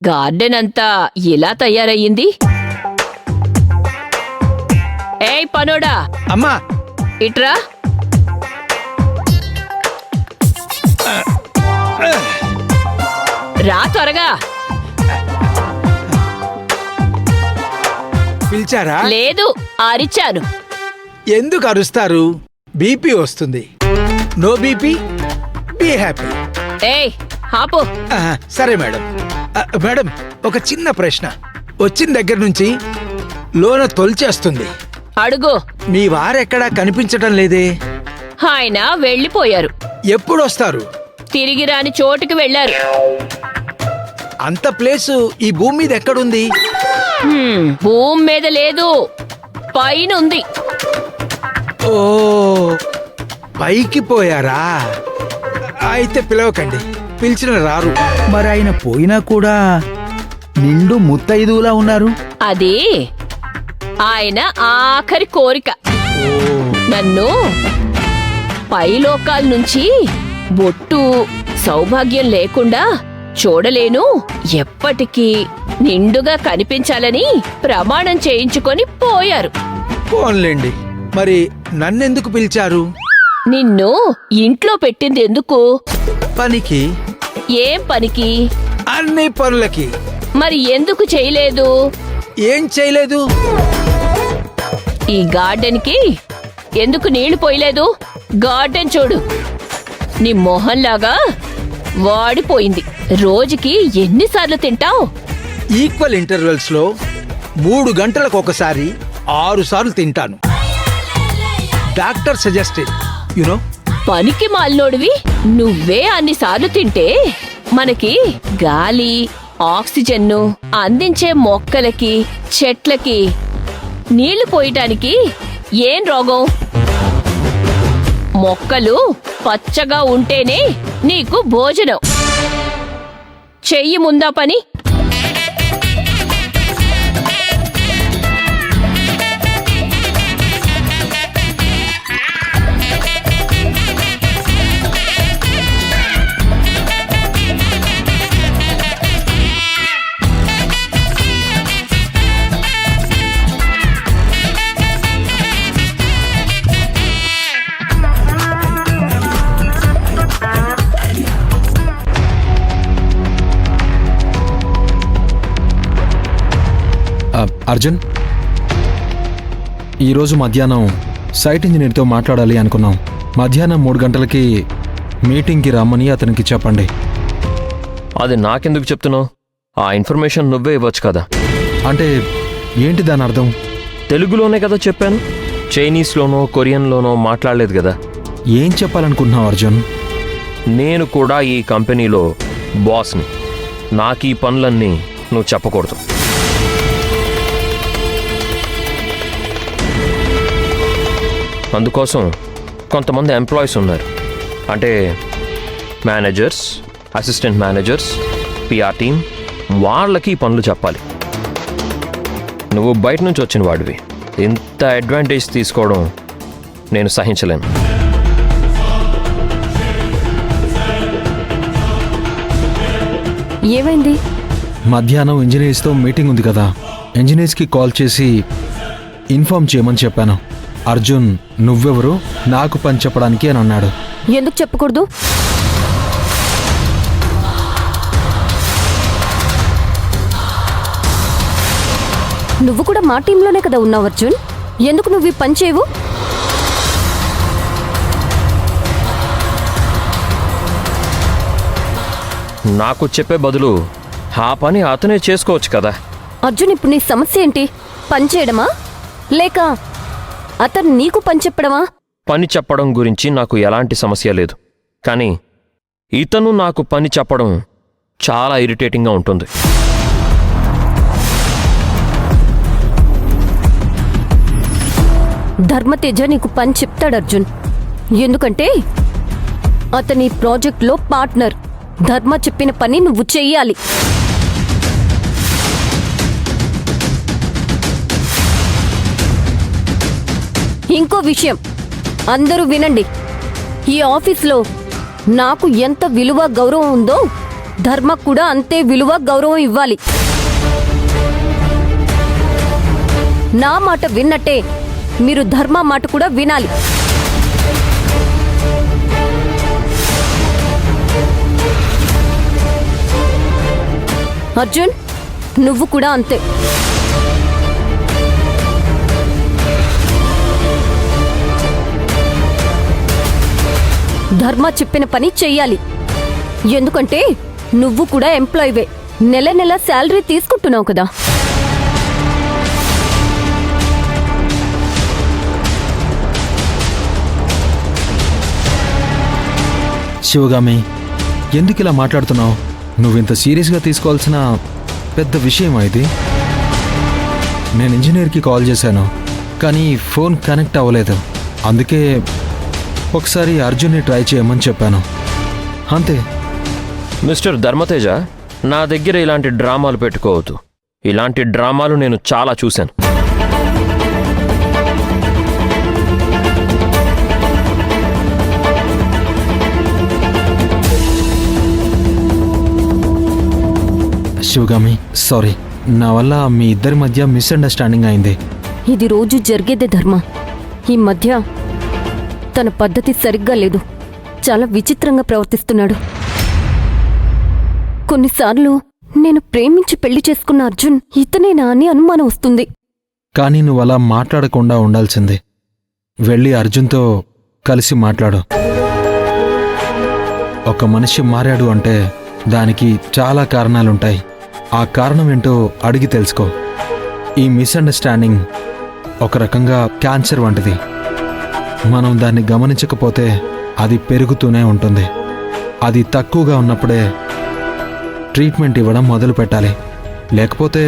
Garden అంతా ఇలా తయారయ్యింది? ఏయ్ పనోడా, అమ్మా ఇట్రా. రా త్వరగా. పిలిచారా? లేదు, అరిచాను. ఎందుకు అరుస్తారు? బీపీ వస్తుంది. No BP, be happy. ఏయ్ ఆపు. సరే మేడం. మేడం, ఒక చిన్న ప్రశ్న. వచ్చిన దగ్గర నుంచి లోన తొలిచేస్తుంది. అడుగు. మీ వారెక్కడా కనిపించటం లేదే? ఆయన వెళ్ళిపోయారు. ఎప్పుడు వస్తారు? తిరిగి రాని చోటుకి వెళ్లారు. అంత ప్లేసు ఈ భూమి మీద ఎక్కడుంది? భూమి మీద లేదు, పైన ఉంది. ఓ, పైకి పోయారా? అయితే పిలవకండి, పిలిచిన రారు. మరి ఆయన పోయినా కూడా నిండు ముత్తైదువులా ఉన్నారు. అది ఆయన ఆఖరి కోరిక. నన్ను పైలోకాల నుంచి బొట్టు సౌభాగ్యం లేకుండా చూడలేను, ఎప్పటికీ నిండుగా కనిపించాలని ప్రమాణం చేయించుకొని పోయారు. పోన్లేండి, మరి నన్నెందుకు పిలిచారు? నిన్ను ఇంట్లో పెట్టింది ఎందుకు? పనికి. ఏం పనికి? అన్ని పనులకి. మరి ఎందుకు చేయలేదు? ఏం చేయలేదు? ఈ గార్డెన్ కి ఎందుకు నీళ్లు పోయలేదు? గార్డెన్ చూడు, నీ మొహంలాగా వాడిపోయింది. రోజుకి ఎన్నిసార్లు తింటావు? ఈక్వల్ ఇంటర్వెల్స్ లో 3 గంటలకు ఒకసారి 6 సార్లు తింటాను. Doctor suggested, you know. పనికి మాలినోడివి నువ్వే అన్నిసార్లు తింటే మనకి గాలి, ఆక్సిజన్ను అందించే మొక్కలకి, చెట్లకి నీళ్లు పోయటానికి ఏం రోగం? మొక్కలు పచ్చగా ఉంటేనే నీకు భోజనం. చెయ్యి ముందా పని. అర్జున్, ఈరోజు మధ్యాహ్నం సైట్ ఇంజనీర్తో మాట్లాడాలి అనుకున్నాం. మధ్యాహ్నం 3 గంటలకి మీటింగ్కి రమ్మని అతనికి చెప్పండి. అది నాకెందుకు చెప్తున్నావు? ఆ ఇన్ఫర్మేషన్ నువ్వే ఇవ్వచ్చు కదా. అంటే ఏంటి దాని అర్థం? తెలుగులోనే కదా చెప్పాను, చైనీస్లోనో కొరియన్లోనో మాట్లాడలేదు కదా. ఏం చెప్పాలనుకుంటున్నావు అర్జున్? నేను కూడా ఈ కంపెనీలో బాస్ని. నాకు ఈ పనులన్నీ నువ్వు చెప్పకూడదు. అందుకోసం కొంతమంది ఎంప్లాయీస్ ఉన్నారు. అంటే managers, assistant managers, PR team, వాళ్ళకి ఈ పనులు చెప్పాలి. నువ్వు బయట నుంచి వచ్చిన వాడివి, ఇంత అడ్వాంటేజ్ తీసుకోవడం నేను సహించలేను. ఏమైంది? మధ్యాహ్నం ఇంజనీర్స్తో మీటింగ్ ఉంది కదా, ఇంజనీర్స్కి కాల్ చేసి ఇన్ఫార్మ్ చేయమని చెప్పాను. అర్జున్, నువ్వెవరు నాకు పని చెప్పడానికి అని అన్నాడు. ఎందుకు చెప్పకూడదు? నువ్వు కూడా మా టీంలోనే కదా ఉన్నావు అర్జున్, ఎందుకు నువ్వు ఈ పని చేయవు? నాకు చెప్పే బదులు ఆ పని అతనే చేసుకోవచ్చు కదా. అర్జున్, ఇప్పుడు నీ సమస్య ఏంటి? పని చేయడమా లేక అతను నీకు పని చెప్పడమా? పని చెప్పడం గురించి నాకు ఎలాంటి సమస్య లేదు, కానీ ఇతను నాకు పని చెప్పడం చాలా ఇరిటేటింగ్గా ఉంటుంది. ధర్మతేజ నీకు పని చెప్తాడు అర్జున్, ఎందుకంటే అతని ప్రాజెక్ట్లో పార్ట్నర్. ధర్మ చెప్పిన పని నువ్వు చెయ్యాలి. ఇంకో విషయం అందరూ వినండి, ఈ ఆఫీస్లో నాకు ఎంత విలువ గౌరవం ఉందో ధర్మకు కూడా అంతే విలువ గౌరవం ఇవ్వాలి. నా మాట విన్నట్టే మీరు ధర్మ మాట కూడా వినాలి. అర్జున్, నువ్వు కూడా అంతే. ధర్మ చెప్పిన పని చెయ్యాలి. ఎందుకంటే నువ్వు కూడా ఎంప్లాయీవే, నెల నెల శాలరీ తీసుకుంటున్నావు కదా. శివగామి, ఎందుకు ఇలా మాట్లాడుతున్నావు? నువ్వింత సీరియస్గా తీసుకోవాల్సిన పెద్ద విషయమా ఇది? నేను ఇంజనీర్కి కాల్ చేశాను, కానీ ఫోన్ కనెక్ట్ అవ్వలేదు. అందుకే ఒకసారి అర్జున్ని ట్రై చేయమని చెప్పాను, అంతే. మిస్టర్ ధర్మతేజ, నా దగ్గర ఇలాంటి డ్రామాలు పెట్టుకోవద్దు. ఇలాంటి డ్రామాలు నేను చాలా చూశాను. శివగామి, సారీ, నా వల్ల మీ ఇద్దరి మధ్య మిస్అండర్స్టాండింగ్ అయింది. ఇది రోజు జరిగేదే ధర్మ. ఈ మధ్య తన పద్ధతి సరిగ్గా లేదు, చాలా విచిత్రంగా ప్రవర్తిస్తున్నాడు. కొన్నిసార్లు నేను ప్రేమించి పెళ్లి చేసుకున్న అర్జున్ ఇతనేనా అని అనుమానం వస్తుంది. కానీ నువ్వు అలా మాట్లాడకుండా ఉండాల్సింది. వెళ్ళి అర్జున్తో కలిసి మాట్లాడు. ఒక మనిషి మారాడు అంటే దానికి చాలా కారణాలుంటాయి. ఆ కారణం ఏంటో అడిగి తెలుసుకో. ఈ మిస్అండర్స్టాండింగ్ ఒక రకంగా క్యాన్సర్ వంటిది. మనం దాన్ని గమనించకపోతే అది పెరుగుతూనే ఉంటుంది. అది తక్కువగా ఉన్నప్పుడే ట్రీట్మెంట్ ఇవ్వడం మొదలు పెట్టాలి, లేకపోతే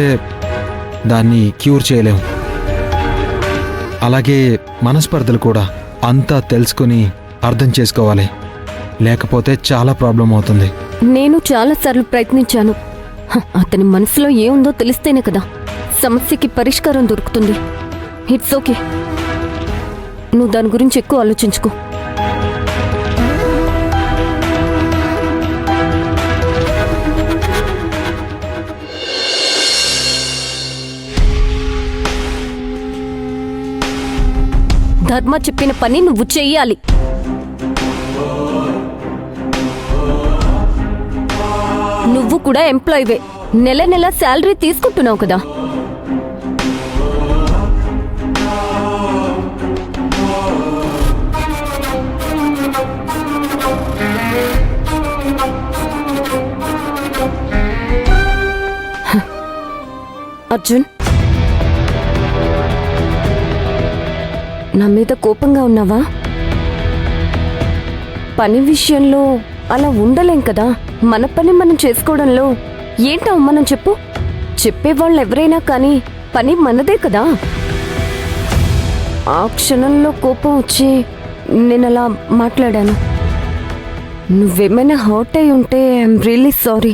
దాన్ని క్యూర్ చేయలేం. అలాగే మనస్పర్ధలు కూడా అంతా తెలుసుకుని అర్థం చేసుకోవాలి, లేకపోతే చాలా ప్రాబ్లం అవుతుంది. నేను చాలాసార్లు ప్రయత్నించాను. అతని మనసులో ఏముందో తెలిస్తేనే కదా సమస్యకి పరిష్కారం దొరుకుతుంది. ఇట్స్ ఓకే, నువ్వు దాని గురించి ఎక్కువ ఆలోచించుకో. ధర్మ చెప్పిన పని నువ్వు చెయ్యాలి. నువ్వు కూడా ఎంప్లాయీవే, నెల నెల శాలరీ తీసుకుంటున్నావు కదా. అర్జున్, నా మీద కోపంగా ఉన్నావా? పని విషయంలో అలా ఉండలేం కదా. మన పని మనం చేసుకోవడంలో ఏంటో మనం చెప్పు. చెప్పేవాళ్ళు ఎవరైనా కానీ పని మనదే కదా. ఆ క్షణంలో కోపం వచ్చి నేను అలా మాట్లాడాను. నువ్వేమైనా హర్ట్ అయి ఉంటే ఐఎమ్ రియల్లీ సారీ.